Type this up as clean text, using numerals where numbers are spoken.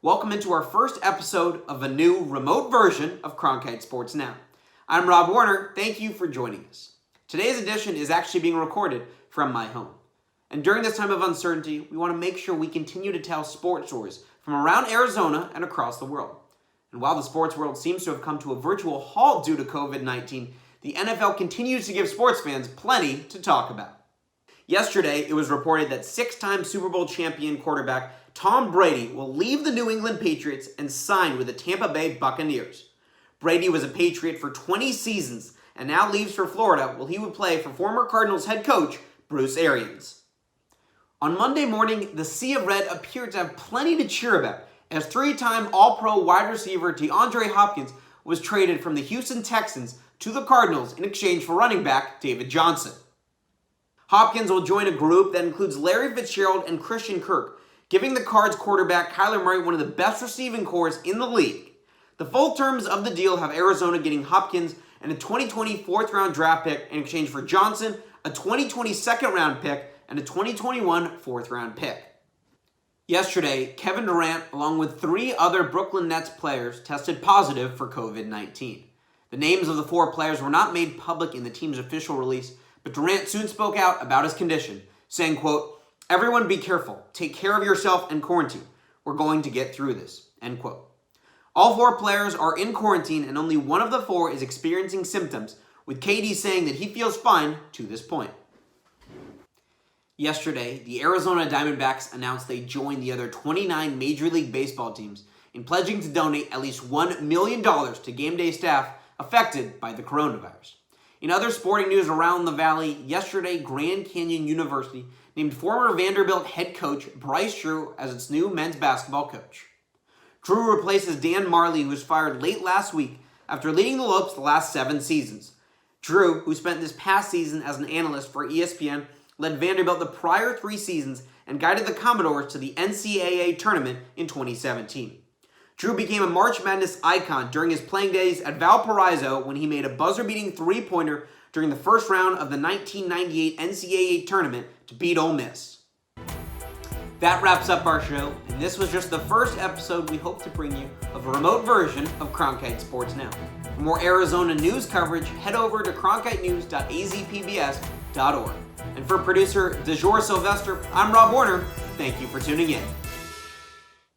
Welcome into our first episode of a new remote version of Cronkite Sports Now. I'm Rob Werner. Thank you for joining us. Today's edition is actually being recorded from my home. And during this time of uncertainty, we want to make sure we continue to tell sports stories from around Arizona and across the world. And while the sports world seems to have come to a virtual halt due to COVID-19, the NFL continues to give sports fans plenty to talk about. Yesterday, it was reported that six-time Super Bowl champion quarterback Tom Brady will leave the New England Patriots and sign with the Tampa Bay Buccaneers. Brady was a Patriot for 20 seasons and now leaves for Florida, where he would play for former Cardinals head coach Bruce Arians. On Monday morning, the Sea of Red appeared to have plenty to cheer about as three-time All-Pro wide receiver DeAndre Hopkins was traded from the Houston Texans to the Cardinals in exchange for running back David Johnson. Hopkins will join a group that includes Larry Fitzgerald and Christian Kirk, giving the Cards quarterback Kyler Murray one of the best receiving corps in the league. The full terms of the deal have Arizona getting Hopkins and a 2020 fourth-round draft pick in exchange for Johnson, a 2020 second-round pick, and a 2021 fourth-round pick. Yesterday, Kevin Durant, along with three other Brooklyn Nets players, tested positive for COVID-19. The names of the four players were not made public in the team's official release, but Durant soon spoke out about his condition, saying, quote, "Everyone be careful. Take care of yourself and quarantine. We're going to get through this," end quote. All four players are in quarantine and only one of the four is experiencing symptoms, with KD saying that he feels fine to this point. Yesterday, the Arizona Diamondbacks announced they joined the other 29 Major League Baseball teams in pledging to donate at least $1 million to game day staff affected by the coronavirus. In other sporting news around the Valley, yesterday Grand Canyon University named former Vanderbilt head coach Bryce Drew as its new men's basketball coach. Drew replaces Dan Marley, who was fired late last week after leading the Lopes the last 7 seasons. Drew, who spent this past season as an analyst for ESPN, led Vanderbilt the prior 3 seasons and guided the Commodores to the NCAA tournament in 2017. Drew became a March Madness icon during his playing days at Valparaiso when he made a buzzer-beating three-pointer during the first round of the 1998 NCAA tournament to beat Ole Miss. That wraps up our show, and this was just the first episode we hope to bring you of a remote version of Cronkite Sports Now. For more Arizona news coverage, head over to cronkitenews.azpbs.org. And for producer Dajour Sylvestor, I'm Rob Werner. Thank you for tuning in.